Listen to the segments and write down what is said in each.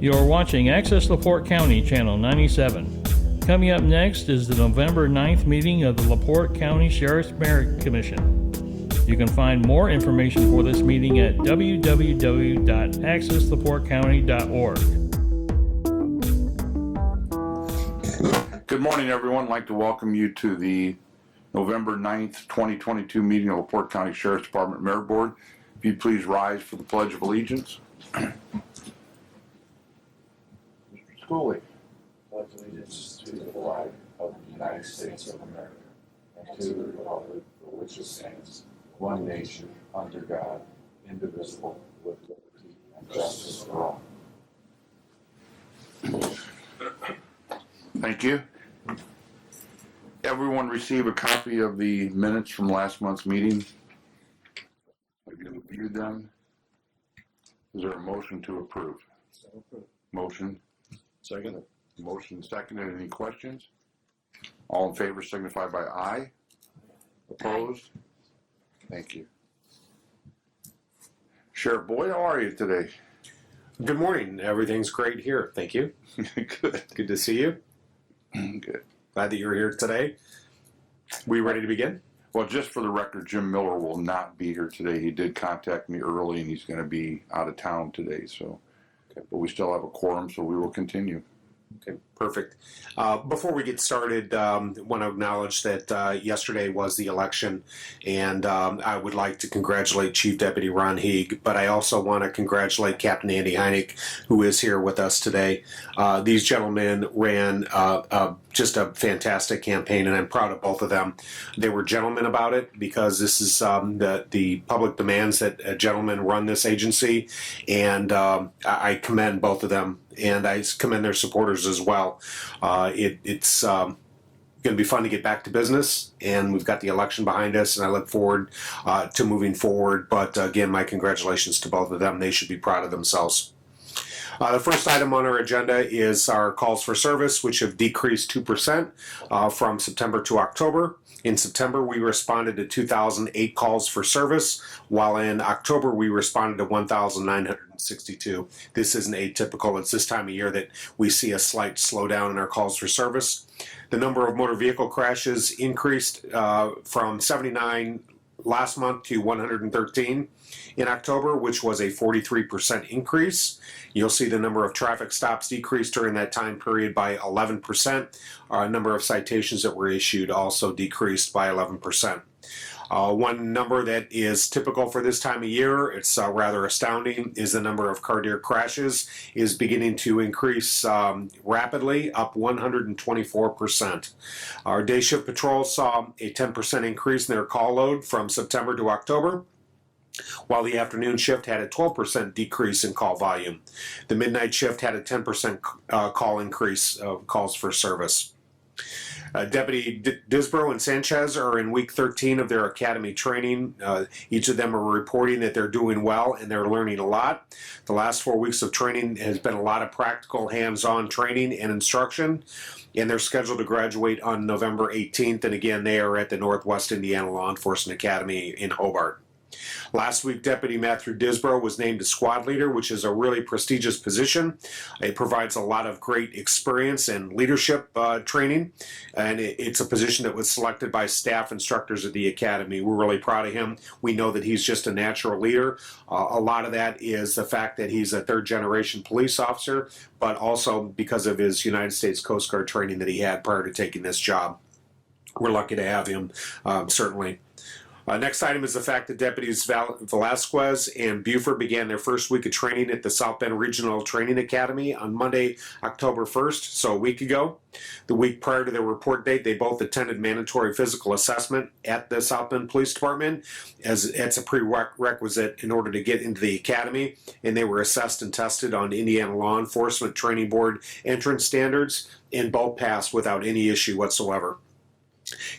You are watching Access LaPorte County, Channel 97. Coming up next is the November 9th meeting of the LaPorte County Sheriff's Merit Commission. You can find more information for this meeting at www.accessleportecounty.org. Good morning, everyone. I'd like to welcome you to the November 9th, 2022 meeting of LaPorte County Sheriff's Department Merit Board. If you'd please rise for the Pledge of Allegiance. Mr. Schooley. Pledge allegiance to the flag of the United States of America and to the republic for which it stands, one nation, under God, indivisible, with liberty and justice for all. Thank you. Everyone receive a copy of the minutes from last month's meeting. Have you reviewed them? Is there a motion to approve? Motion. Second. Motion seconded. Any questions? All in favor signify by aye. Opposed? Thank you. Sheriff Boyd, how are you today? Good morning. Everything's great here. Thank you. Good. Good to see you. Good. Glad that you're here today. We ready to begin? Well, just for the record, Jim Miller will not be here today. He did contact me early, and he's going to be out of town today. So, but we still have a quorum, so we will continue. Okay, perfect. Before we get started, want to acknowledge that yesterday was the election, and I would like to congratulate Chief Deputy Ron Heeg, but I also want to congratulate Captain Andy Heineck, who is here with us today. These gentlemen ran just a fantastic campaign, and I'm proud of both of them. They were gentlemen about it because this is the public demands that gentlemen run this agency, and I commend both of them, and I commend their supporters as well. It's going to be fun to get back to business, and we've got the election behind us, and I look forward to moving forward. But again, my congratulations to both of them. They should be proud of themselves. The first item on our agenda is our calls for service, which have decreased 2% from September to October. In September, we responded to 2,008 calls for service, while in October, we responded to 1,962. This isn't atypical. It's this time of year that we see a slight slowdown in our calls for service. The number of motor vehicle crashes increased from 79 last month to 113 in October, which was a 43% increase. You'll see the number of traffic stops decreased during that time period by 11%. Number of citations that were issued also decreased by 11%. One number that is typical for this time of year, it's rather astounding, is the number of car-deer crashes is beginning to increase rapidly, up 124%. Our day shift patrols saw a 10% increase in their call load from September to October, while the afternoon shift had a 12% decrease in call volume. The midnight shift had a 10% call increase of calls for service. Deputy Disbro and Sanchez are in week 13 of their academy training. Each of them are reporting that they're doing well and they're learning a lot. The last 4 weeks of training has been a lot of practical hands-on training and instruction, and they're scheduled to graduate on November 18th. And again, they are at the Northwest Indiana Law Enforcement Academy in Hobart. Last week, Deputy Matthew Disbro was named a squad leader, which is a really prestigious position. It provides a lot of great experience and leadership training, and it's a position that was selected by staff instructors at the academy. We're really proud of him. We know that he's just a natural leader. A lot of that is the fact that he's a third-generation police officer, but also because of his United States Coast Guard training that he had prior to taking this job. We're lucky to have him, certainly. Next item is the fact that Deputies Velasquez and Buford began their first week of training at the South Bend Regional Training Academy on Monday, October 1st, so a week ago. The week prior to their report date, they both attended mandatory physical assessment at the South Bend Police Department, as it's a prerequisite in order to get into the academy, and they were assessed and tested on Indiana Law Enforcement Training Board entrance standards, and both passed without any issue whatsoever.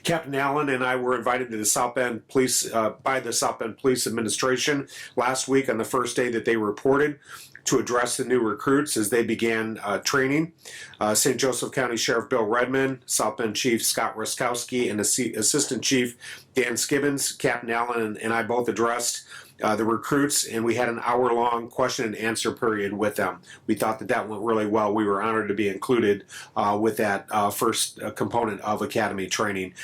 Captain Allen and I were invited to the South Bend Police by the South Bend Police Administration last week on the first day that they reported to address the new recruits as they began training. St. Joseph County Sheriff Bill Redmond, South Bend Chief Scott Ruskowski, and Assistant Chief Dan Skibbins, Captain Allen and I both addressed the recruits, and we had an hour-long question and answer period with them. We thought that that went really well. We were honored to be included with that first component of academy training.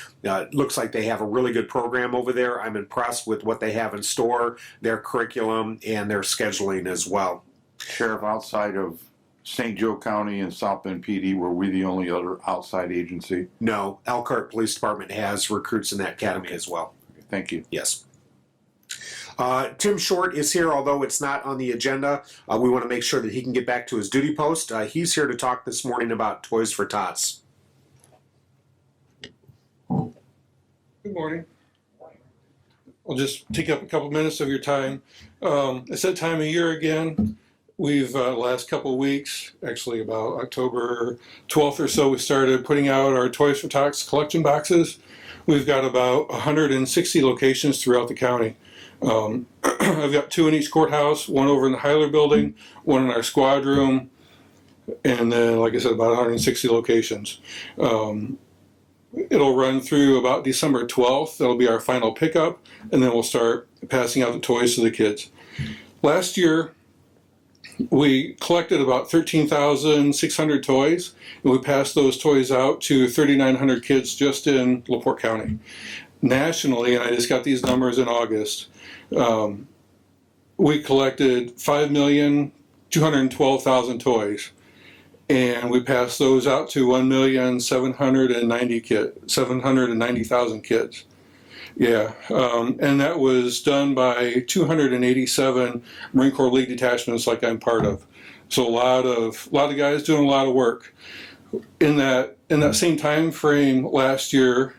Looks like they have a really good program over there. I'm impressed with what they have in store, their curriculum, and their scheduling as well. Sheriff, outside of St. Joe County and South Bend PD, were we the only other outside agency? No, Elkhart Police Department has recruits in that academy as well. Thank you. Yes. Tim Short is here, although it's not on the agenda. We want to make sure that he can get back to his duty post. He's here to talk this morning about Toys for Tots. Good morning. I'll just take up a couple minutes of your time. It's that time of year again. We've, last couple of weeks, actually about October 12th or so, we started putting out our Toys for Tots collection boxes. We've got about 160 locations throughout the county. I've got 2 in each courthouse, 1 over in the Hyler building, 1 in our squad room, and then, like I said, about 160 locations. It'll run through about December 12th. That'll be our final pickup, and then we'll start passing out the toys to the kids. Last year, we collected about 13,600 toys, and we passed those toys out to 3,900 kids just in LaPorte County. Nationally, and I just got these numbers in August, we collected 5,212,000 toys, and we passed those out to 1,790,000 kids. Yeah, and that was done by 287 Marine Corps League detachments, like I'm part of. So a lot of guys doing a lot of work. In that same time frame last year,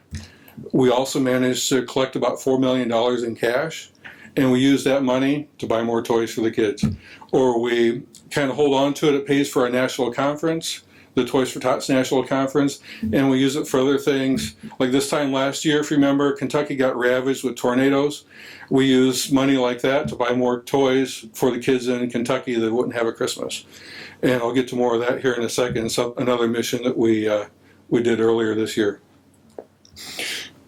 we also managed to collect about $4 million in cash, and we used that money to buy more toys for the kids. Or we kind of hold on to it. It pays for our national conference, the Toys for Tots National Conference, and we use it for other things. Like this time last year, if you remember, Kentucky got ravaged with tornadoes. We used money like that to buy more toys for the kids in Kentucky that wouldn't have a Christmas. And I'll get to more of that here in a second. It's another mission that we did earlier this year.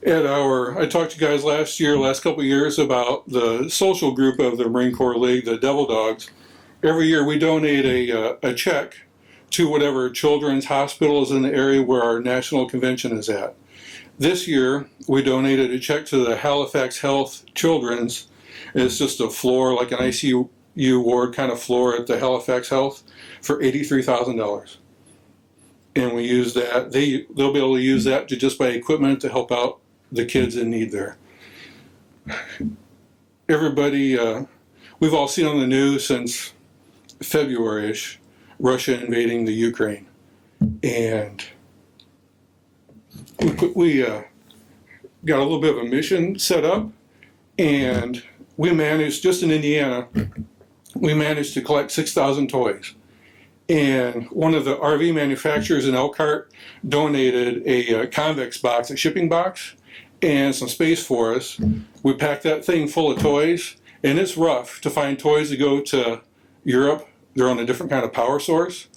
I talked to you guys last couple of years about the social group of the Marine Corps League, the Devil Dogs. Every year we donate a check to whatever children's hospital is in the area where our national convention is at. This year we donated a check to the Halifax Health Children's. It's just a floor, like an ICU ward kind of floor at the Halifax Health, for $83,000. And we use that. They'll be able to use that to just buy equipment to help out the kids in need there. Everybody, we've all seen on the news since February-ish, Russia invading the Ukraine. And we got a little bit of a mission set up, and we managed, just in Indiana, we managed to collect 6,000 toys. And one of the RV manufacturers in Elkhart donated a convex box, a shipping box, and some space for us. We packed that thing full of toys, and it's rough to find toys that go to Europe. They're on a different kind of power source,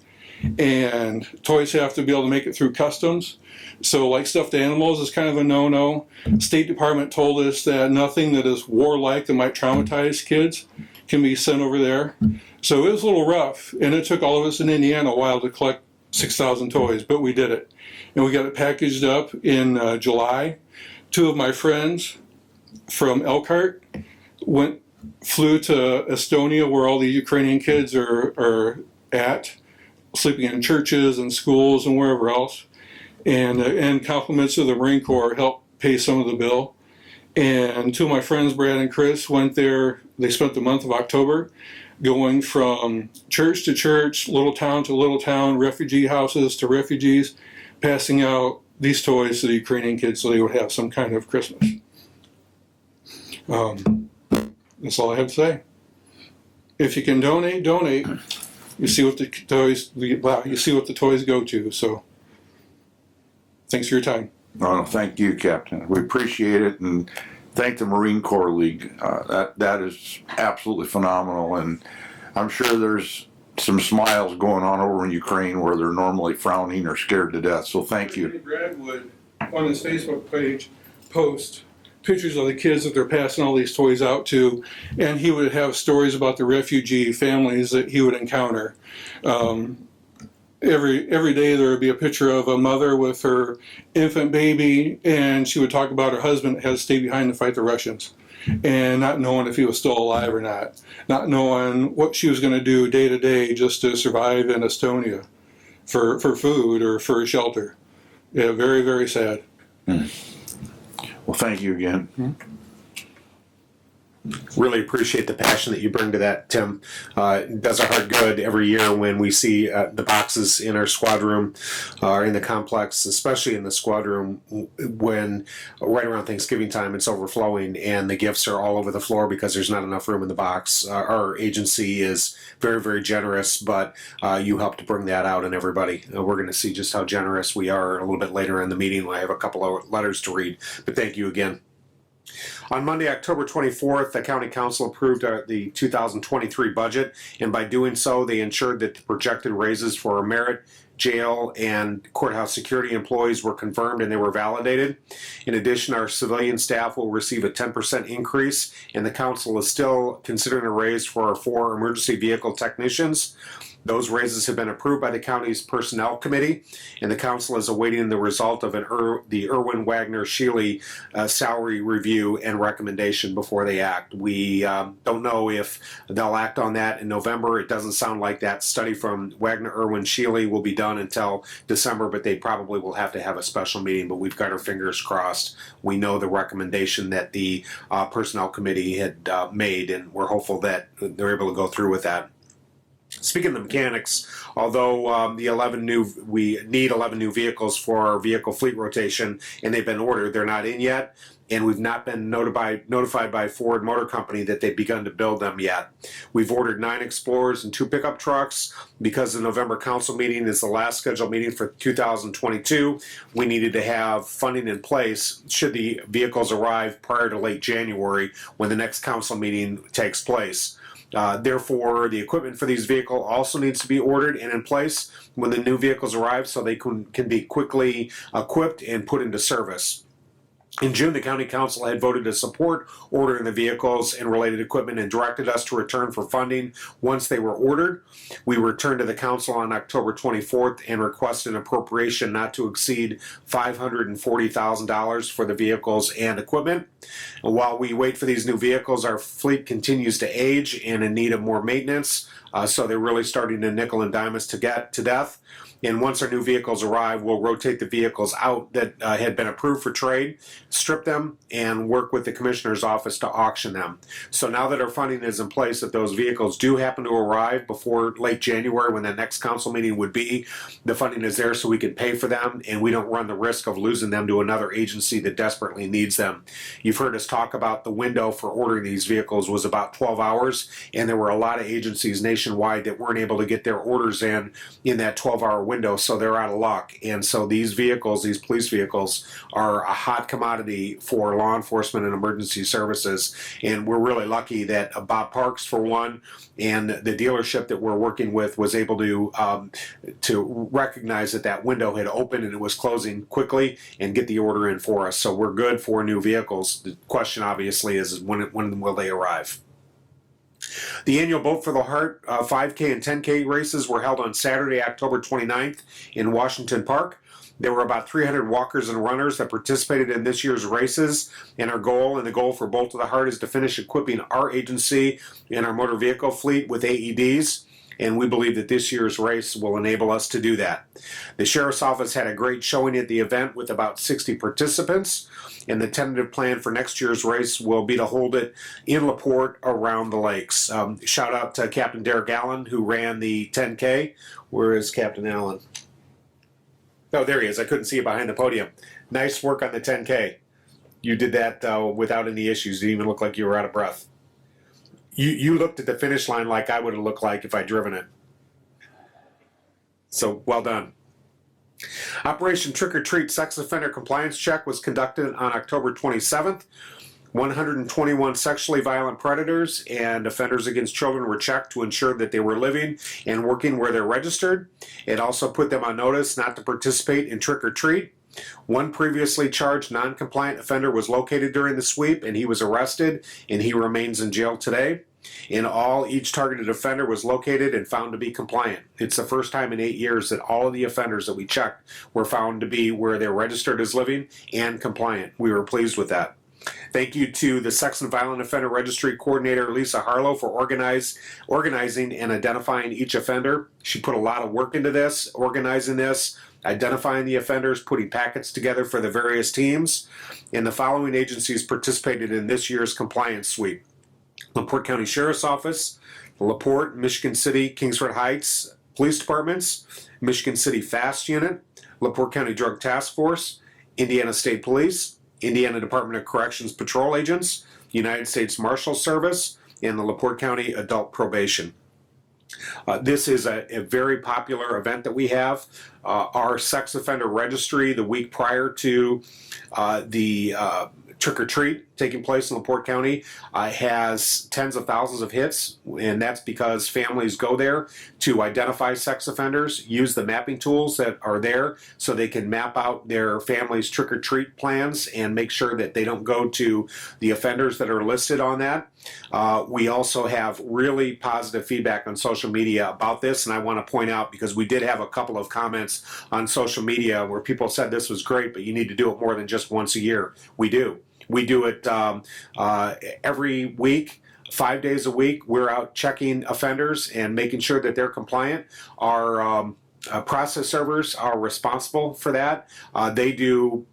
and toys have to be able to make it through customs. So like stuffed animals is kind of a no-no. State Department told us that nothing that is warlike that might traumatize kids can be sent over there. So it was a little rough, and it took all of us in Indiana a while to collect 6,000 toys, but we did it. And we got it packaged up in July. 2 of my friends from Elkhart flew to Estonia, where all the Ukrainian kids are at, sleeping in churches and schools and wherever else. And compliments of the Marine Corps helped pay some of the bill. And 2 of my friends, Brad and Chris, went there. They spent the month of October going from church to church, little town to little town, refugee houses to refugees, passing out these toys to the Ukrainian kids so they would have some kind of Christmas. That's all I have to say. If you can donate. You see what the toys go to. So, thanks for your time. Oh, thank you, Captain. We appreciate it, and thank the Marine Corps League. That is absolutely phenomenal, and I'm sure there's some smiles going on over in Ukraine where they're normally frowning or scared to death. So thank you. Brad would, on his Facebook page, post pictures of the kids that they're passing all these toys out to, and he would have stories about the refugee families that he would encounter. Every day there would be a picture of a mother with her infant baby, and she would talk about her husband that had to stay behind to fight the Russians, and not knowing if he was still alive or not knowing what she was going to do day to day just to survive in Estonia for food or for shelter. Yeah, very, very sad. Well, thank you again. Really appreciate the passion that you bring to that, Tim. It does our heart good every year when we see the boxes in our squad room or in the complex, especially in the squad room when right around Thanksgiving time it's overflowing and the gifts are all over the floor because there's not enough room in the box. Our agency is very, very generous, but you help to bring that out in everybody. We're going to see just how generous we are a little bit later in the meeting. I have a couple of letters to read, but thank you again. On Monday, October 24th, the County Council approved the 2023 budget, and by doing so, they ensured that the projected raises for merit, jail, and courthouse security employees were confirmed and they were validated. In addition, our civilian staff will receive a 10% increase, and the Council is still considering a raise for our 4 emergency vehicle technicians. Those raises have been approved by the county's personnel committee, and the council is awaiting the result of the Irwin Wagner Shealy salary review and recommendation before they act. We don't know if they'll act on that in November. It doesn't sound like that study from Wagner Irwin Shealy will be done until December, but they probably will have to have a special meeting, but we've got our fingers crossed. We know the recommendation that the personnel committee had made, and we're hopeful that they're able to go through with that. Speaking of the mechanics, although we need 11 new vehicles for our vehicle fleet rotation, and they've been ordered, they're not in yet, and we've not been notified by Ford Motor Company that they've begun to build them yet. We've ordered 9 Explorers and 2 pickup trucks. Because the November council meeting is the last scheduled meeting for 2022, we needed to have funding in place should the vehicles arrive prior to late January when the next council meeting takes place. Therefore, the equipment for these vehicles also needs to be ordered and in place when the new vehicles arrive so they can be quickly equipped and put into service. In June, the County Council had voted to support ordering the vehicles and related equipment and directed us to return for funding once they were ordered. We returned to the Council on October 24th and requested an appropriation not to exceed $540,000 for the vehicles and equipment. And while we wait for these new vehicles, our fleet continues to age and in need of more maintenance, so they're really starting to nickel and dime us to death. And once our new vehicles arrive, we'll rotate the vehicles out that had been approved for trade, strip them, and work with the Commissioner's office to auction them. So now that our funding is in place, if those vehicles do happen to arrive before late January when the next council meeting would be, the funding is there so we can pay for them and we don't run the risk of losing them to another agency that desperately needs them. You've heard us talk about the window for ordering these vehicles was about 12 hours, and there were a lot of agencies nationwide that weren't able to get their orders in that 12-hour window, so they're out of luck. And so these vehicles, these police vehicles, are a hot commodity for law enforcement and emergency services. And we're really lucky that Bob Parks, for one, and the dealership that we're working with was able to recognize that window had opened and it was closing quickly and get the order in for us. So we're good for new vehicles. The question obviously is when will they arrive? The annual Boat for the Heart 5K and 10K races were held on Saturday, October 29th in Washington Park. There were about 300 walkers and runners that participated in this year's races, and the goal for Boat to the Heart is to finish equipping our agency and our motor vehicle fleet with AEDs, and we believe that this year's race will enable us to do that. The Sheriff's Office had a great showing at the event with about 60 participants, and the tentative plan for next year's race will be to hold it in LaPorte around the lakes. Shout out to Captain Derek Allen, who ran the 10K. Where is Captain Allen? Oh, there he is. I couldn't see you behind the podium. Nice work on the 10K. You did that without any issues. You didn't even look like you were out of breath. You looked at the finish line like I would have looked like if I'd driven it. So, well done. Operation Trick or Treat Sex Offender Compliance Check was conducted on October 27th. 121 sexually violent predators and offenders against children were checked to ensure that they were living and working where they're registered. It also put them on notice not to participate in Trick or Treat. One previously charged non-compliant offender was located during the sweep and he was arrested and he remains in jail today. In all, each targeted offender was located and found to be compliant. It's the first time in 8 years that all of the offenders that we checked were found to be where they're registered as living and compliant. We were pleased with that. Thank you to the Sex and Violent Offender Registry Coordinator Lisa Harlow for organizing and identifying each offender. She put a lot of work into this, organizing this, identifying the offenders, putting packets together for the various teams. And the following agencies participated in this year's compliance sweep: LaPorte County Sheriff's Office, LaPorte, Michigan City, Kingsford Heights Police Departments, Michigan City Fast Unit, LaPorte County Drug Task Force, Indiana State Police, Indiana Department of Corrections Patrol Agents, United States Marshal Service, and the LaPorte County Adult Probation. This is a very popular event that we have. Our sex offender registry the week prior to the trick or treat taking place in LaPorte County has tens of thousands of hits, and that's because families go there to identify sex offenders, use the mapping tools that are there so they can map out their family's trick or treat plans and make sure that they don't go to the offenders that are listed on that. We also have really positive feedback on social media about this, and I want to point out, because we did have a couple of comments on social media where people said this was great, but you need to do it more than just once a year. We do. We do it every week, 5 days a week. We're out checking offenders and making sure that they're compliant. Our process servers are responsible for that. They do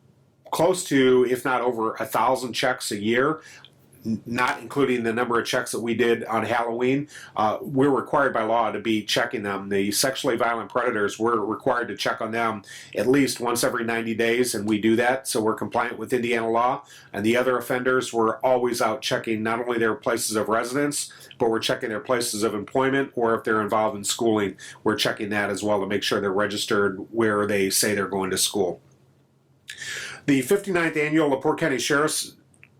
close to, if not over, 1,000 checks a year, not including the number of checks that we did on Halloween. We're required by law to be checking them. The sexually violent predators, we're required to check on them at least once every 90 days, and we do that, so we're compliant with Indiana law. And the other offenders, we're always out checking not only their places of residence, but we're checking their places of employment, or if they're involved in schooling, we're checking that as well to make sure they're registered where they say they're going to school. The 59th Annual LaPorte County Sheriff's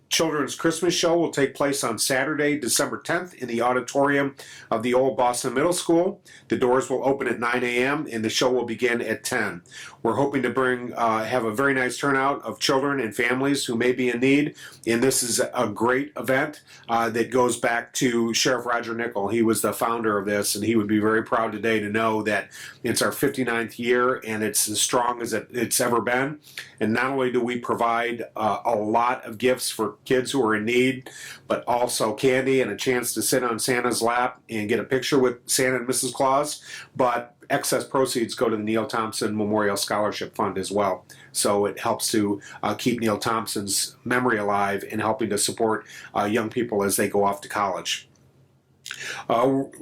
Children's Christmas Show will take place on Saturday, December 10th in the auditorium of the old Boston Middle School. The doors will open at 9 a.m. and the show will begin at 10. We're hoping to have a very nice turnout of children and families who may be in need, and this is a great event that goes back to Sheriff Roger Nickel. He was the founder of this, and he would be very proud today to know that it's our 59th year and it's as strong as it's ever been. And not only do we provide a lot of gifts for kids who are in need, but also candy and a chance to sit on Santa's lap and get a picture with Santa and Mrs. Claus, but excess proceeds go to the Neil Thompson Memorial Scholarship Fund as well. So it helps to keep Neil Thompson's memory alive and helping to support young people as they go off to college.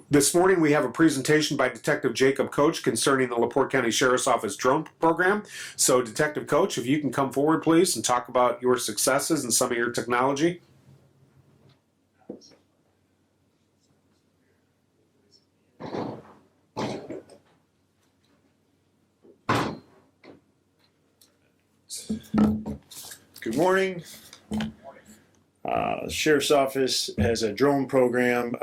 This morning we have a presentation by Detective Jacob Coach concerning the LaPorte County Sheriff's Office drone program. So Detective Coach, if you can come forward please and talk about your successes and some of your technology. Good morning. Sheriff's Office has a drone program.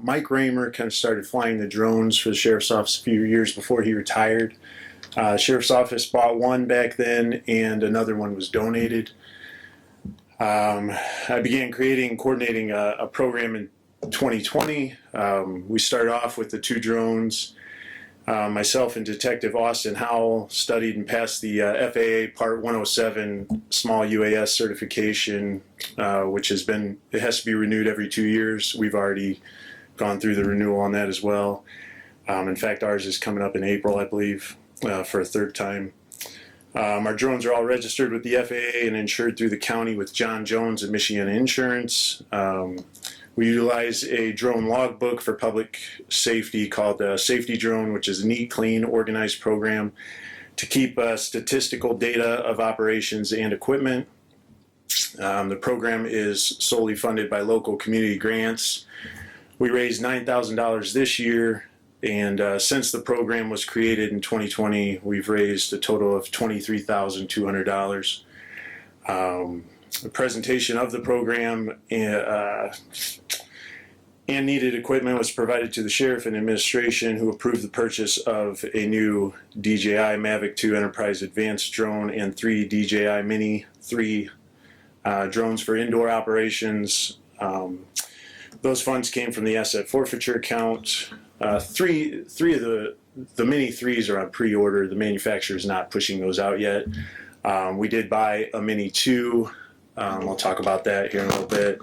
Mike Raymer kind of started flying the drones for the Sheriff's Office a few years before he retired. Sheriff's Office bought one back then and another one was donated. I began coordinating a program in 2020. We started off with the 2 drones. Myself and Detective Austin Howell studied and passed the FAA Part 107 small UAS certification, which has to be renewed every 2 years. We've already gone through the renewal on that as well. In fact, ours is coming up in April, I believe, for a 3rd time. Our drones are all registered with the FAA and insured through the county with John Jones and Michigan Insurance. We utilize a drone logbook for public safety called Safety Drone, which is a neat, clean, organized program to keep statistical data of operations and equipment. The program is solely funded by local community grants. We raised $9,000 this year, and since the program was created in 2020, we've raised a total of $23,200. The presentation of the program and needed equipment was provided to the sheriff and administration, who approved the purchase of a new DJI Mavic 2 Enterprise Advanced drone and 3 DJI Mini 3 drones for indoor operations. Those funds came from the asset forfeiture account. Three of the Mini 3s are on pre-order. The manufacturer is not pushing those out yet. We did buy a Mini 2. I'll talk about that here in a little bit.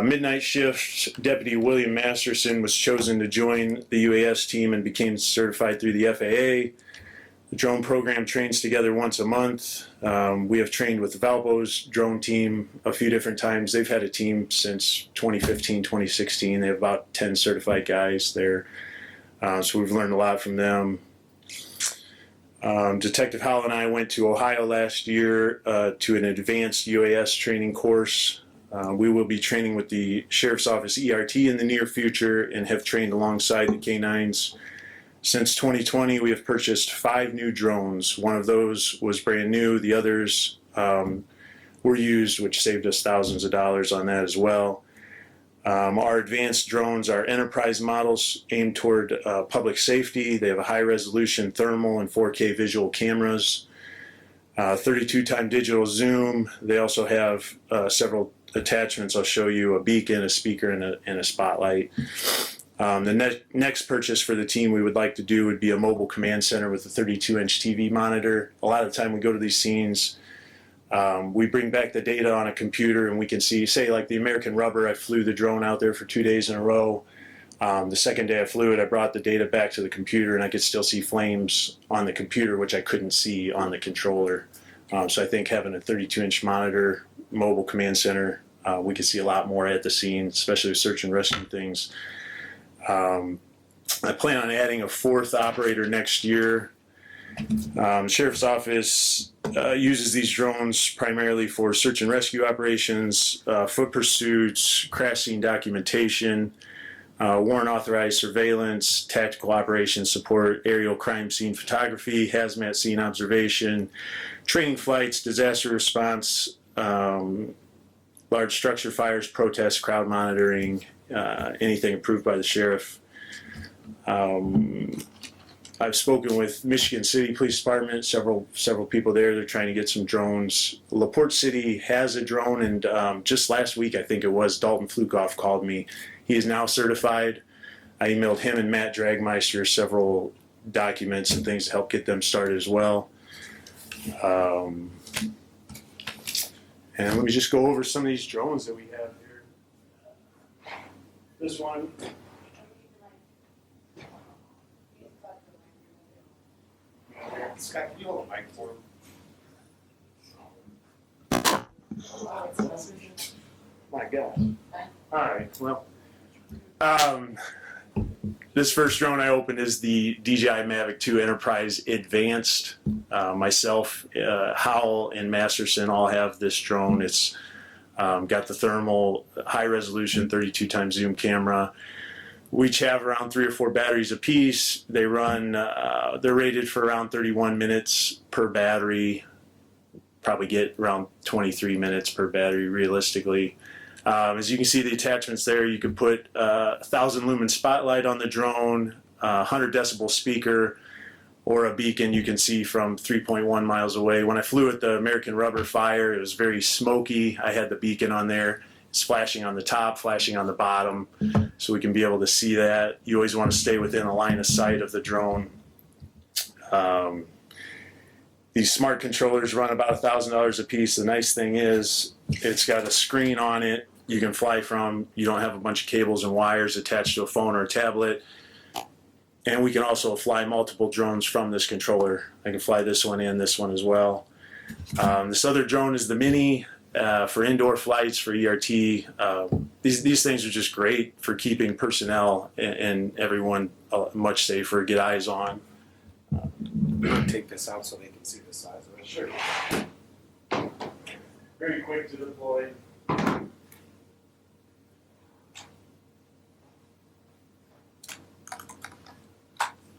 Midnight shift, Deputy William Masterson was chosen to join the UAS team and became certified through the FAA. The drone program trains together once a month. We have trained with Valpo's drone team a few different times. They've had a team since 2015, 2016. They have about 10 certified guys there. So we've learned a lot from them. Detective Howell and I went to Ohio last year to an advanced UAS training course. We will be training with the Sheriff's Office ERT in the near future and have trained alongside the K9s. Since 2020, we have purchased 5 new drones. One of those was brand new. The others were used, which saved us thousands of dollars on that as well. Our advanced drones are enterprise models aimed toward public safety. They have a high-resolution thermal and 4K visual cameras, 32-time digital zoom. They also have several attachments. I'll show you a beacon, a speaker, and a spotlight. The next purchase for the team we would like to do would be a mobile command center with a 32-inch TV monitor. A lot of the time we go to these scenes, we bring back the data on a computer and we can see, say like the American Rubber, I flew the drone out there for 2 days in a row. The second day I flew it, I brought the data back to the computer and I could still see flames on the computer, which I couldn't see on the controller. So I think having a 32-inch monitor, mobile command center, we can see a lot more at the scene, especially with search and rescue things. I plan on adding a 4th operator next year. The Sheriff's Office uses these drones primarily for search and rescue operations, foot pursuits, crash scene documentation, warrant authorized surveillance, tactical operations support, aerial crime scene photography, hazmat scene observation, training flights, disaster response, large structure fires, protests, crowd monitoring, anything approved by the sheriff. I've spoken with Michigan City Police Department, several people there. They're trying to get some drones. LaPorte City has a drone, and just last week, I think it was, Dalton Flukoff called me. He is now certified. I emailed him and Matt Dragmeister several documents and things to help get them started as well. And let me just go over some of these drones that we have here. This one. Scott, can you hold a mic for him? My God. All right, well. This first drone I opened is the DJI Mavic 2 Enterprise Advanced. Myself, Howell, and Masterson all have this drone. It's got the thermal, high resolution 32-time zoom camera. We each have around 3 or 4 batteries apiece. They run, they're rated for around 31 minutes per battery. Probably get around 23 minutes per battery realistically. As you can see the attachments there, you can put a 1,000 lumen spotlight on the drone, 100 decibel speaker, or a beacon you can see from 3.1 miles away. When I flew at the American Rubber Fire, it was very smoky. I had the beacon on there. It's flashing on the top, flashing on the bottom, so we can be able to see that. You always want to stay within a line of sight of the drone. These smart controllers run about $1,000 a piece. The nice thing is it's got a screen on it you can fly from. You don't have a bunch of cables and wires attached to a phone or a tablet. And we can also fly multiple drones from this controller. I can fly this one and this one as well. This other drone is the Mini. For indoor flights, for ERT, these things are just great for keeping personnel and everyone much safer, get eyes on. Take this out so they can see the size of it. Sure. Very quick to deploy.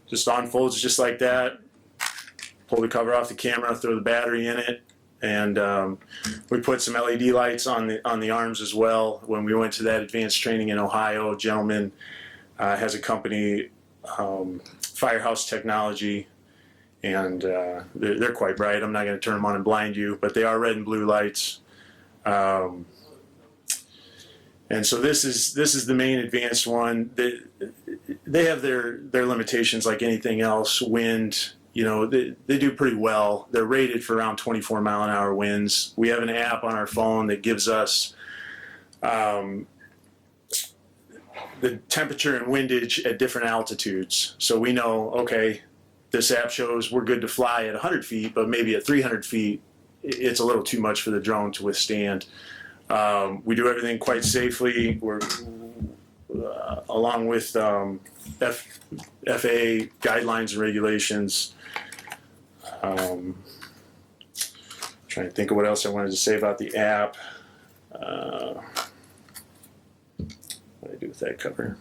Just unfolds just like that. Pull the cover off the camera, throw the battery in it, and we put some LED lights on the arms as well. When we went to that advanced training in Ohio, a gentleman has a company, Firehouse Technology, and they're quite bright. I'm not going to turn them on and blind you, but they are red and blue lights. And so this is the main advanced one. They have their limitations like anything else. Wind, they do pretty well. They're rated for around 24 mile an hour winds. We have an app on our phone that gives us the temperature and windage at different altitudes. So we know, okay, this app shows we're good to fly at 100 feet, but maybe at 300 feet, it's a little too much for the drone to withstand. We do everything quite safely. We're along with FAA guidelines and regulations. Trying to think of what else I wanted to say about the app. What do I do with that cover?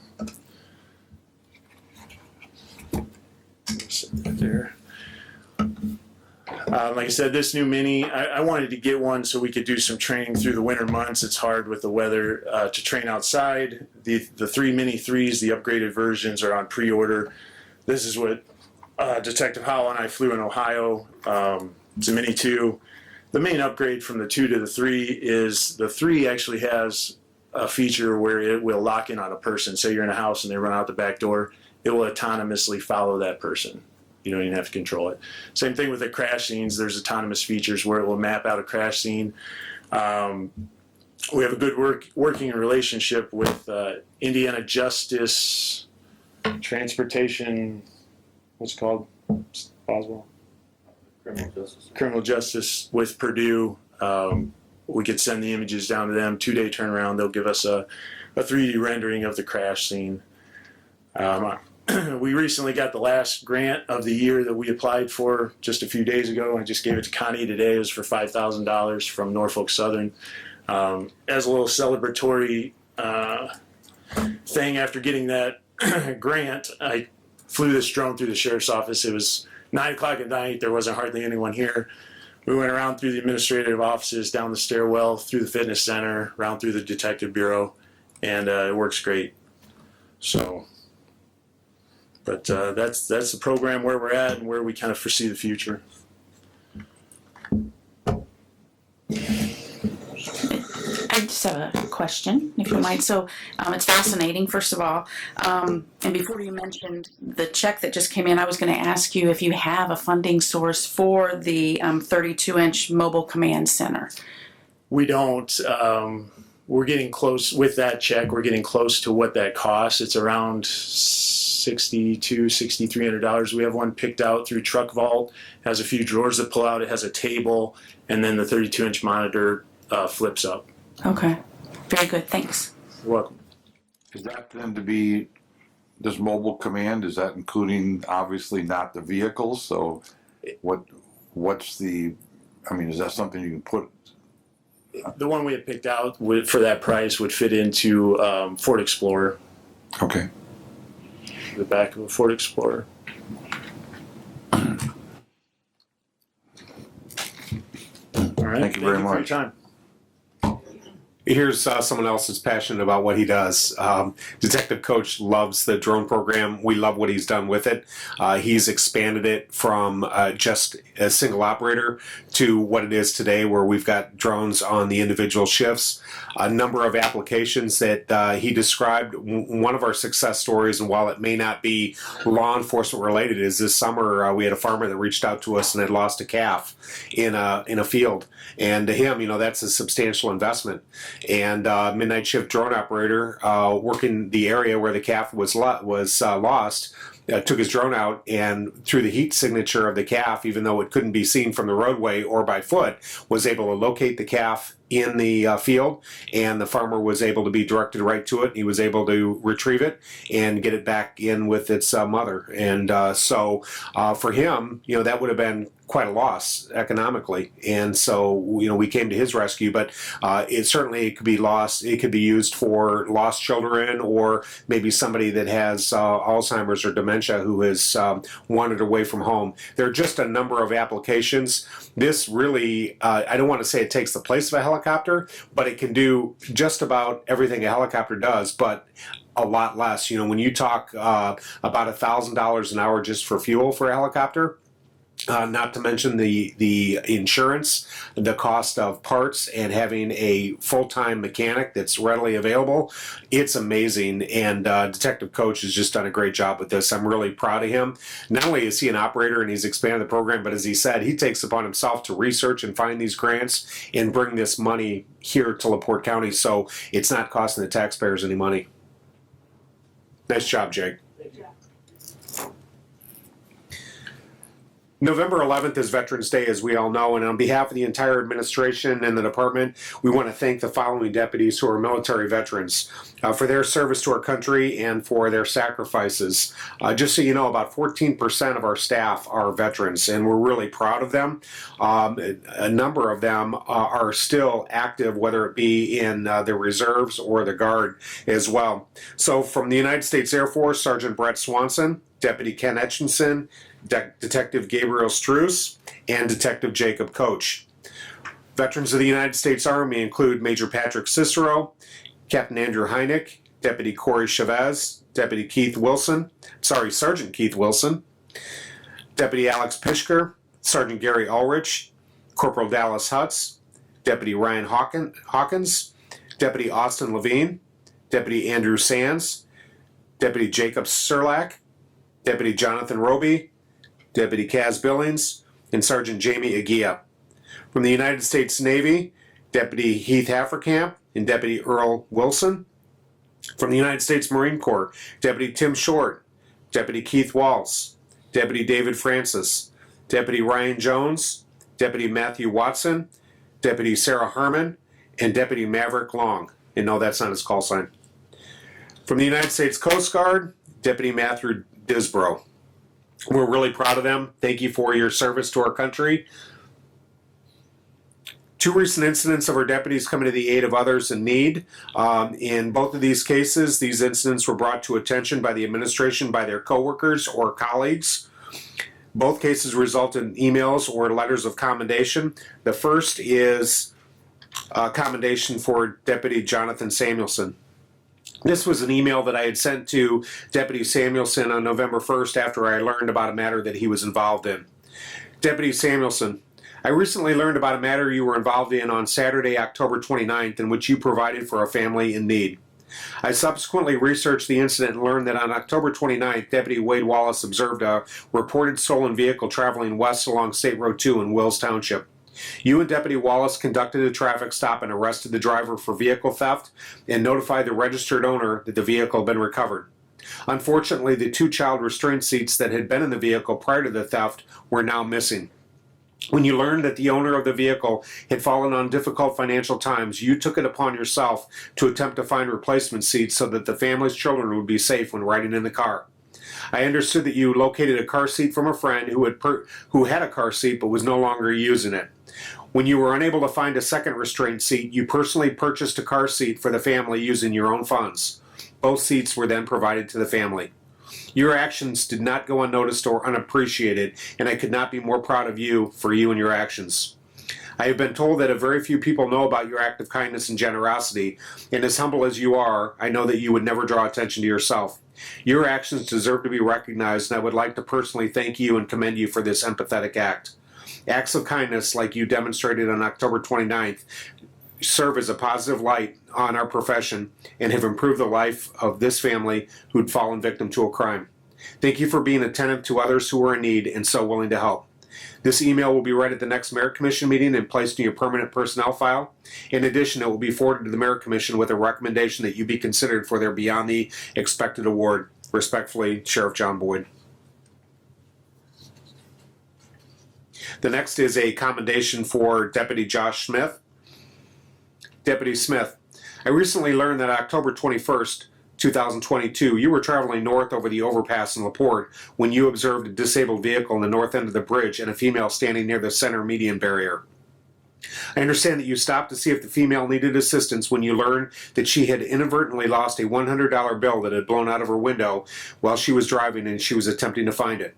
Sit right there. Like I said, this new Mini, I wanted to get one so we could do some training through the winter months. It's hard with the weather to train outside. The 3 Mini 3s, the upgraded versions, are on pre-order. This is what Detective Howell and I flew in Ohio. It's a Mini 2. The main upgrade from the 2 to the 3 is the 3 actually has a feature where it will lock in on a person. Say you're in a house and they run out the back door, it will autonomously follow that person. You don't even have to control it. Same thing with the crash scenes. There's autonomous features where it will map out a crash scene. We have a good working relationship with Indiana Justice Transportation. What's it called? Boswell? Criminal Justice with Purdue. We could send the images down to them. 2-day turnaround. They'll give us a 3D rendering of the crash scene. We recently got the last grant of the year that we applied for just a few days ago. I just gave it to Connie today. It was for $5,000 from Norfolk Southern. As a little celebratory thing, after getting that grant, I flew this drone through the sheriff's office. It was 9 o'clock at night. There wasn't hardly anyone here. We went around through the administrative offices, down the stairwell, through the fitness center, around through the detective bureau, and it works great. So... But that's the program where we're at and where we kind of foresee the future. I just have a question, if you don't mind. So it's fascinating, first of all. And before you mentioned the check that just came in, I was going to ask you if you have a funding source for the 32-inch mobile command center. We don't. We're getting close with that check. We're getting close to what that costs. It's around $6,300. We have one picked out through Truck Vault. It has a few drawers that pull out. It has a table, and then the 32-inch monitor flips up. Okay. Very good. Thanks. You're welcome. Is that then to be this mobile command? Is that including obviously not the vehicles? So what's the? I mean, is that something you can put? The one we had picked out for that price would fit into Ford Explorer. Okay. The back of a Ford Explorer. All right. Thank you very much. For your time. Here's someone else who's passionate about what he does. Detective Coach loves the drone program. We love what he's done with it. He's expanded it from just a single operator to what it is today, where we've got drones on the individual shifts. A number of applications that he described. One of our success stories, and while it may not be law enforcement related, is this summer we had a farmer that reached out to us and had lost a calf in a field. And to him, that's a substantial investment. And midnight shift drone operator working the area where the calf was lost, took his drone out, and through the heat signature of the calf, even though it couldn't be seen from the roadway or by foot, was able to locate the calf in the field, and the farmer was able to be directed right to it. He was able to retrieve it and get it back in with its mother. And so for him, that would have been quite a loss economically. And so, we came to his rescue, but it could be lost. It could be used for lost children, or maybe somebody that has Alzheimer's or dementia who has wandered away from home. There are just a number of applications. This really, I don't want to say it takes the place of a helicopter, but it can do just about everything a helicopter does, but a lot less. When you talk about $1,000 an hour just for fuel for a helicopter, not to mention the insurance, the cost of parts, and having a full-time mechanic that's readily available. It's amazing, and Detective Coach has just done a great job with this. I'm really proud of him. Not only is he an operator and he's expanded the program, but as he said, he takes upon himself to research and find these grants and bring this money here to LaPorte County, so it's not costing the taxpayers any money. Nice job, Jake. November 11th is Veterans Day, as we all know, and on behalf of the entire administration and the department, we want to thank the following deputies who are military veterans for their service to our country and for their sacrifices. Just so you know, about 14% of our staff are veterans, and we're really proud of them. A number of them are still active, whether it be in the reserves or the Guard as well. So from the United States Air Force, Sergeant Brett Swanson, Deputy Ken Etchinson, Detective Gabriel Struess, and Detective Jacob Coach. Veterans of the United States Army include Major Patrick Cicero, Captain Andrew Heineck, Deputy Corey Chavez, Sergeant Keith Wilson, Deputy Alex Pishker, Sergeant Gary Ulrich, Corporal Dallas Hutz, Deputy Ryan Hawkins, Deputy Austin Levine, Deputy Andrew Sands, Deputy Jacob Serlak, Deputy Jonathan Roby, Deputy Kaz Billings, and Sergeant Jamie Aguia. From the United States Navy, Deputy Heath Hafferkamp and Deputy Earl Wilson. From the United States Marine Corps, Deputy Tim Short, Deputy Keith Walls, Deputy David Francis, Deputy Ryan Jones, Deputy Matthew Watson, Deputy Sarah Harmon, and Deputy Maverick Long. And no, that's not his call sign. From the United States Coast Guard, Deputy Matthew Disbrow. We're really proud of them. Thank you for your service to our country. Two recent incidents of our deputies coming to the aid of others in need. In both of these cases, these incidents were brought to attention by the administration, by their coworkers or colleagues. Both cases result in emails or letters of commendation. The first is a commendation for Deputy Jonathan Samuelson. This was an email that I had sent to Deputy Samuelson on November 1st after I learned about a matter that he was involved in. Deputy Samuelson, I recently learned about a matter you were involved in on Saturday, October 29th, in which you provided for a family in need. I subsequently researched the incident and learned that on October 29th, Deputy Wade Wallace observed a reported stolen vehicle traveling west along State Road 2 in Wills Township. You and Deputy Wallace conducted a traffic stop and arrested the driver for vehicle theft and notified the registered owner that the vehicle had been recovered. Unfortunately, the two child restraint seats that had been in the vehicle prior to the theft were now missing. When you learned that the owner of the vehicle had fallen on difficult financial times, you took it upon yourself to attempt to find replacement seats so that the family's children would be safe when riding in the car. I understood that you located a car seat from a friend who had a car seat but was no longer using it. When you were unable to find a second restraint seat, you personally purchased a car seat for the family using your own funds. Both seats were then provided to the family. Your actions did not go unnoticed or unappreciated, and I could not be more proud of you for you and your actions. I have been told that a very few people know about your act of kindness and generosity, and as humble as you are, I know that you would never draw attention to yourself. Your actions deserve to be recognized, and I would like to personally thank you and commend you for this empathetic act. Acts of kindness like you demonstrated on October 29th serve as a positive light on our profession and have improved the life of this family who'd fallen victim to a crime. Thank you for being attentive to others who are in need and so willing to help. This email will be read at the next Merit Commission meeting and placed in your permanent personnel file. In addition, it will be forwarded to the Merit Commission with a recommendation that you be considered for their Beyond the Expected Award. Respectfully, Sheriff John Boyd. The next is a commendation for Deputy Josh Smith. Deputy Smith, I recently learned that October 21st, 2022, you were traveling north over the overpass in LaPorte when you observed a disabled vehicle in the north end of the bridge and a female standing near the center median barrier. I understand that you stopped to see if the female needed assistance when you learned that she had inadvertently lost a $100 bill that had blown out of her window while she was driving and she was attempting to find it.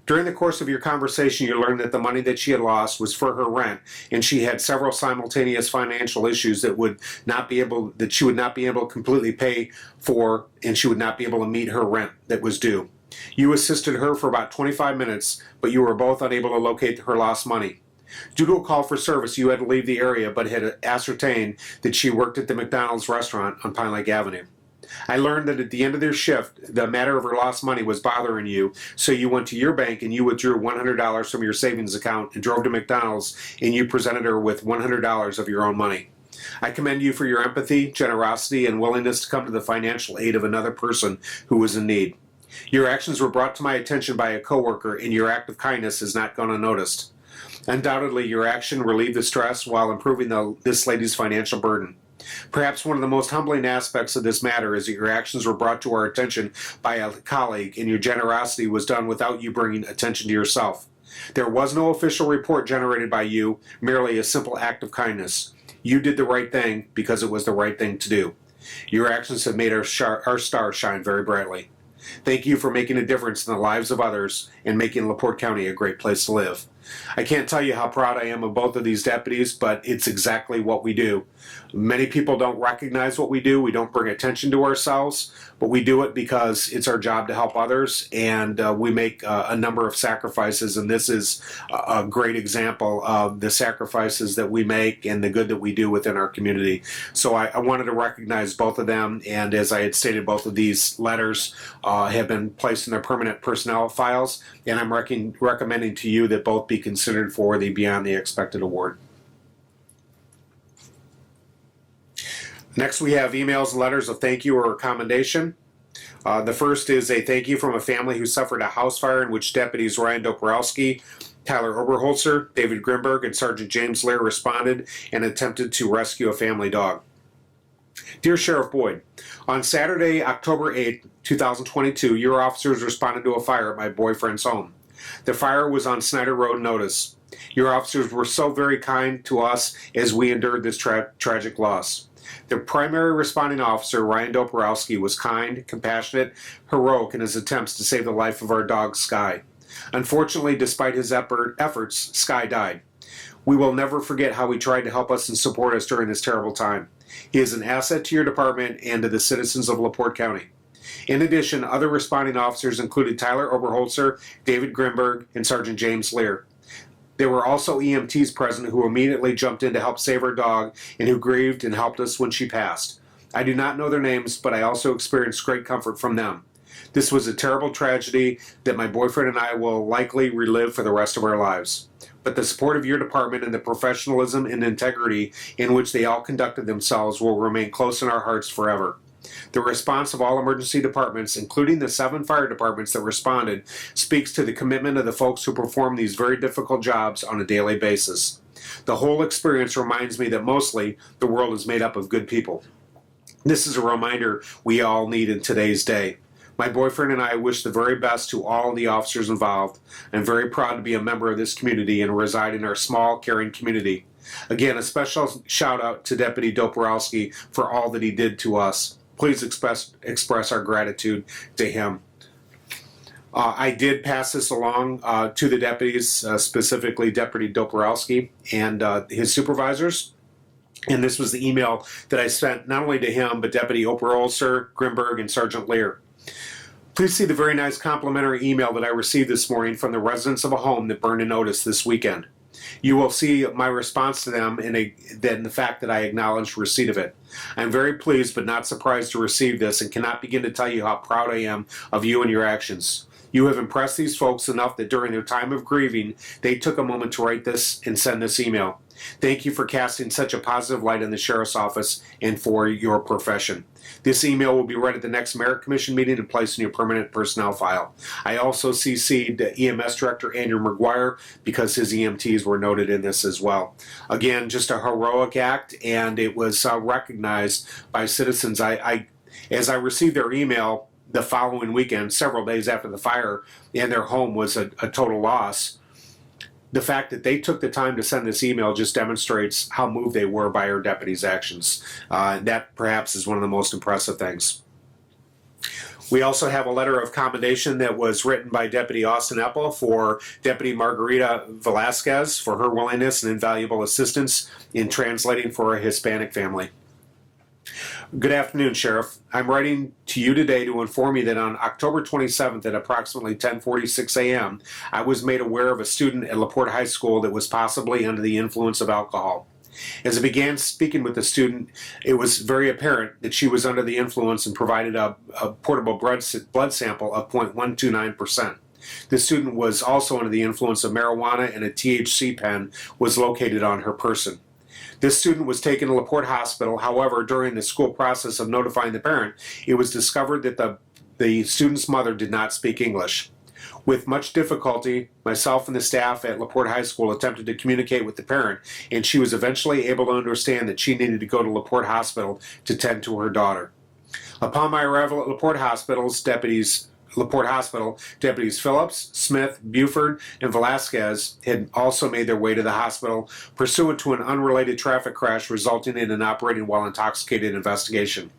During the course of your conversation, you learned that the money that she had lost was for her rent, and she had several simultaneous financial issues that she would not be able to completely pay for, and she would not be able to meet her rent that was due. You assisted her for about 25 minutes, but you were both unable to locate her lost money. Due to a call for service, you had to leave the area, but had ascertained that she worked at the McDonald's restaurant on Pine Lake Avenue. I learned that at the end of their shift, the matter of her lost money was bothering you, so you went to your bank and you withdrew $100 from your savings account and drove to McDonald's, and you presented her with $100 of your own money. I commend you for your empathy, generosity, and willingness to come to the financial aid of another person who was in need. Your actions were brought to my attention by a coworker, and your act of kindness has not gone unnoticed. Undoubtedly, your action relieved the stress while improving this lady's financial burden. Perhaps one of the most humbling aspects of this matter is that your actions were brought to our attention by a colleague, and your generosity was done without you bringing attention to yourself. There was no official report generated by you, merely a simple act of kindness. You did the right thing because it was the right thing to do. Your actions have made our star shine very brightly. Thank you for making a difference in the lives of others and making LaPorte County a great place to live. I can't tell you how proud I am of both of these deputies, but it's exactly what we do. Many people don't recognize what we do. We don't bring attention to ourselves, but we do it because it's our job to help others, and we make a number of sacrifices, and this is a great example of the sacrifices that we make and the good that we do within our community. So I wanted to recognize both of them, and as I had stated, both of these letters have been placed in their permanent personnel files, and I'm recommending to you that both be considered for the Beyond the Expected Award. Next, we have emails and letters of thank you or commendation. The first is a thank you from a family who suffered a house fire in which deputies Ryan Doporowski, Tyler Oberholzer, David Grimberg, and Sergeant James Lear responded and attempted to rescue a family dog. Dear Sheriff Boyd, on Saturday, October 8, 2022, your officers responded to a fire at my boyfriend's home. The fire was on Snyder Road Notice. Your officers were so very kind to us as we endured this tragic loss. The primary responding officer, Ryan Doporowski, was kind, compassionate, heroic in his attempts to save the life of our dog, Sky. Unfortunately, despite his efforts, Sky died. We will never forget how he tried to help us and support us during this terrible time. He is an asset to your department and to the citizens of LaPorte County. In addition, other responding officers included Tyler Oberholzer, David Grimberg, and Sergeant James Lear. There were also EMTs present who immediately jumped in to help save our dog and who grieved and helped us when she passed. I do not know their names, but I also experienced great comfort from them. This was a terrible tragedy that my boyfriend and I will likely relive for the rest of our lives. But the support of your department and the professionalism and integrity in which they all conducted themselves will remain close in our hearts forever. The response of all emergency departments, including the 7 fire departments that responded, speaks to the commitment of the folks who perform these very difficult jobs on a daily basis. The whole experience reminds me that mostly the world is made up of good people. This is a reminder we all need in today's day. My boyfriend and I wish the very best to all the officers involved. I'm very proud to be a member of this community and reside in our small, caring community. Again, a special shout out to Deputy Doporowski for all that he did to us. Please express our gratitude to him. I did pass this along to the deputies, specifically Deputy Doporowski and his supervisors. And this was the email that I sent not only to him, but Deputy Oberholzer, Grimberg, and Sergeant Lear. Please see the very nice complimentary email that I received this morning from the residents of a home that burned in Otis this weekend. You will see my response to them in the fact that I acknowledged receipt of it. I'm very pleased but not surprised to receive this and cannot begin to tell you how proud I am of you and your actions. You have impressed these folks enough that during their time of grieving, they took a moment to write this and send this email. Thank you for casting such a positive light on the Sheriff's Office and for your profession. This email will be read at the next Merit Commission meeting and placed in your permanent personnel file. I also CC'd EMS Director Andrew McGuire because his EMTs were noted in this as well. Again, just a heroic act, and it was recognized by citizens. As I received their email the following weekend, several days after the fire, and their home was a total loss, the fact that they took the time to send this email just demonstrates how moved they were by our deputies' actions. That perhaps is one of the most impressive things. We also have a letter of commendation that was written by Deputy Austin Epple for Deputy Margarita Velasquez for her willingness and invaluable assistance in translating for a Hispanic family. Good afternoon, Sheriff. I'm writing to you today to inform you that on October 27th at approximately 10:46 a.m., I was made aware of a student at LaPorte High School that was possibly under the influence of alcohol. As I began speaking with the student, it was very apparent that she was under the influence and provided a portable blood sample of 0.129%. The student was also under the influence of marijuana, and a THC pen was located on her person. This student was taken to LaPorte Hospital. However, during the school process of notifying the parent, it was discovered that the student's mother did not speak English. With much difficulty, myself and the staff at LaPorte High School attempted to communicate with the parent, and she was eventually able to understand that she needed to go to LaPorte Hospital to tend to her daughter. Upon my arrival at LaPorte Hospital, deputies Phillips, Smith, Buford, and Velasquez had also made their way to the hospital pursuant to an unrelated traffic crash resulting in an operating while intoxicated investigation.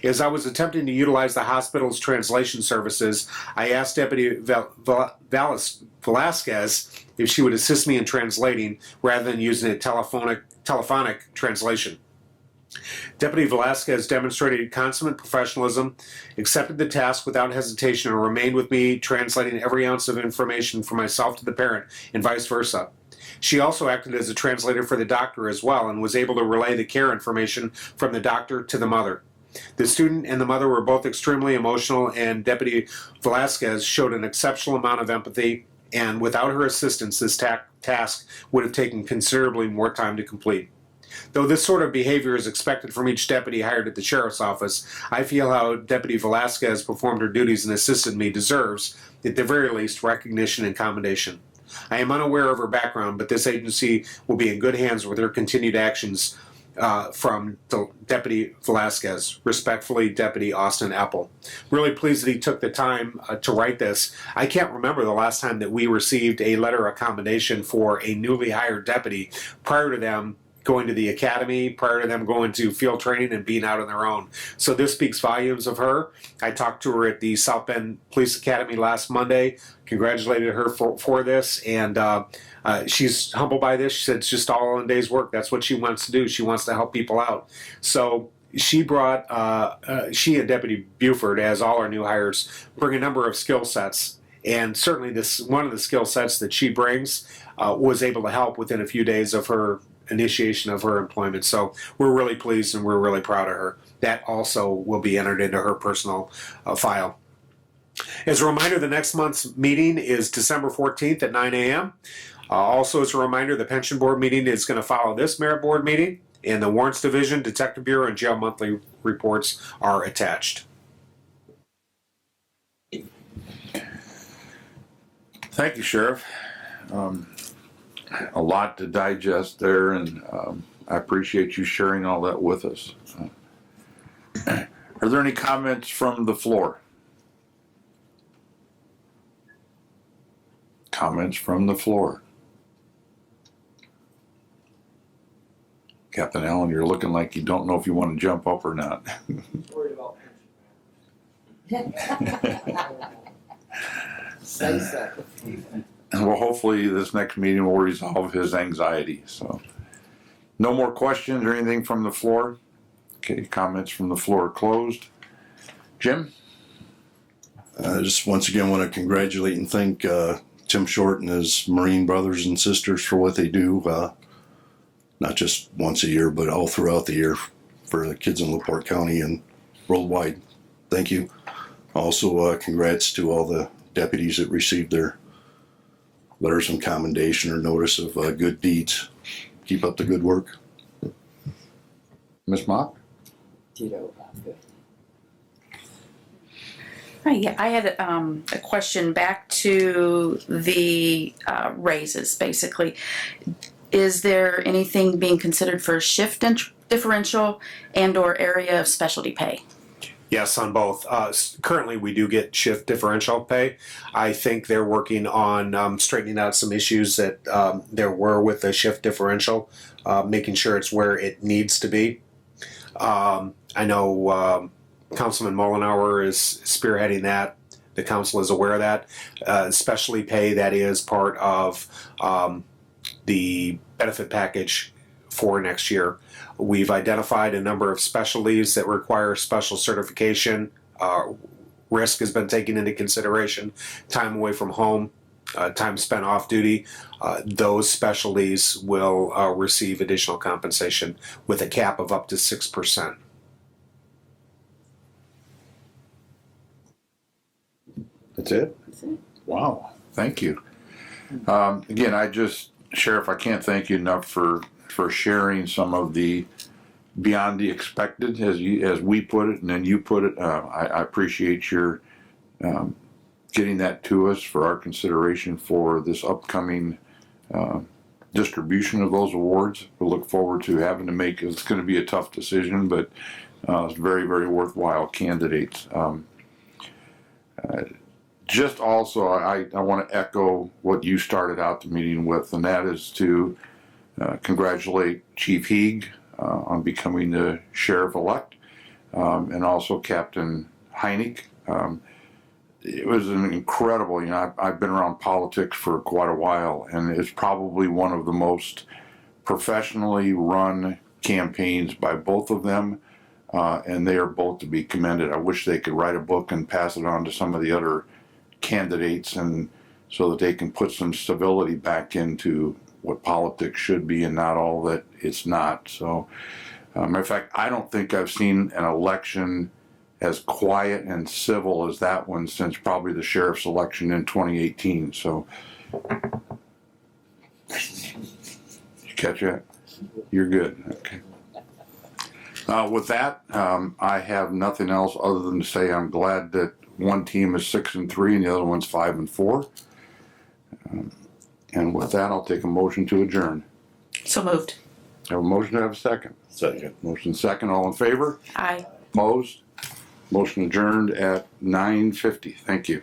As I was attempting to utilize the hospital's translation services, I asked Deputy Velasquez if she would assist me in translating rather than using a telephonic translation. Deputy Velasquez demonstrated consummate professionalism, accepted the task without hesitation, and remained with me, translating every ounce of information from myself to the parent, and vice versa. She also acted as a translator for the doctor as well, and was able to relay the care information from the doctor to the mother. The student and the mother were both extremely emotional, and Deputy Velasquez showed an exceptional amount of empathy, and without her assistance, this task would have taken considerably more time to complete. Though this sort of behavior is expected from each deputy hired at the Sheriff's Office, I feel how Deputy Velasquez performed her duties and assisted me deserves, at the very least, recognition and commendation. I am unaware of her background, but this agency will be in good hands with her continued actions from Deputy Velasquez. Respectfully, Deputy Austin Epple. Really pleased that he took the time to write this. I can't remember the last time that we received a letter of commendation for a newly hired deputy prior to them going to the academy, prior to them going to field training and being out on their own. So this speaks volumes of her. I talked to her at the South Bend Police Academy last Monday, congratulated her for this, and she's humbled by this. She said it's just all in a day's work. That's what she wants to do. She wants to help people out. So she brought, she and Deputy Buford, as all our new hires, bring a number of skill sets. And certainly this one of the skill sets that she brings was able to help within a few days of her initiation of her employment. So we're really pleased and we're really proud of her. That also will be entered into her personal file. As a reminder, the next month's meeting is December 14th at 9 a.m. Also, as a reminder, the pension board meeting is going to follow this merit board meeting, and the warrants division, detective bureau, and jail monthly reports are attached. Thank you, Sheriff. A lot to digest there, and I appreciate you sharing all that with us. Are there any comments from the floor? Comments from the floor? Captain Allen, you're looking like you don't know if you want to jump up or not. Worried about pension. Say so. Well, hopefully this next meeting will resolve his anxiety. So, no more questions or anything from the floor? Okay, comments from the floor are closed. Jim? I just once again want to congratulate and thank Tim Short and his Marine brothers and sisters for what they do, not just once a year, but all throughout the year for the kids in LaPorte County and worldwide. Thank you. Also, congrats to all the deputies that received their letters of commendation or notice of good deeds. Keep up the good work. Ms. Mock? Tito, good. Hi, I had a question back to the raises, basically. Is there anything being considered for shift differential and/or area of specialty pay? Yes, on both. Currently, we do get shift differential pay. I think they're working on straightening out some issues that there were with the shift differential, making sure it's where it needs to be. I know Councilman Mullenhour is spearheading that. The council is aware of that. Specialty pay, that is part of the benefit package for next year. We've identified a number of specialties that require special certification. Risk has been taken into consideration. Time away from home, time spent off duty. Those specialties will receive additional compensation with a cap of up to 6%. That's it? Wow, thank you. Again, Sheriff, I can't thank you enough for sharing some of the beyond the expected, as we put it, and then you put it. I appreciate your getting that to us for our consideration for this upcoming distribution of those awards. We look forward to having to make. It's going to be a tough decision, but it's very, very worthwhile candidates. Just also, I want to echo what you started out the meeting with, and that is to congratulate Chief Heeg on becoming the sheriff-elect, and also Captain Heineck. It was an incredible, I've been around politics for quite a while, and it's probably one of the most professionally run campaigns by both of them, and they are both to be commended. I wish they could write a book and pass it on to some of the other candidates, and so that they can put some stability back into what politics should be and not all that it's not. So, matter of fact, I don't think I've seen an election as quiet and civil as that one since probably the sheriff's election in 2018. So, you catch that? You're good. Okay. With that, I have nothing else other than to say I'm glad that one team is 6-3 and the other one's 5-4. And with that, I'll take a motion to adjourn. So moved. Have a motion to have a second. Second. Motion second. All in favor? Aye. Opposed? Motion adjourned at 9:50. Thank you.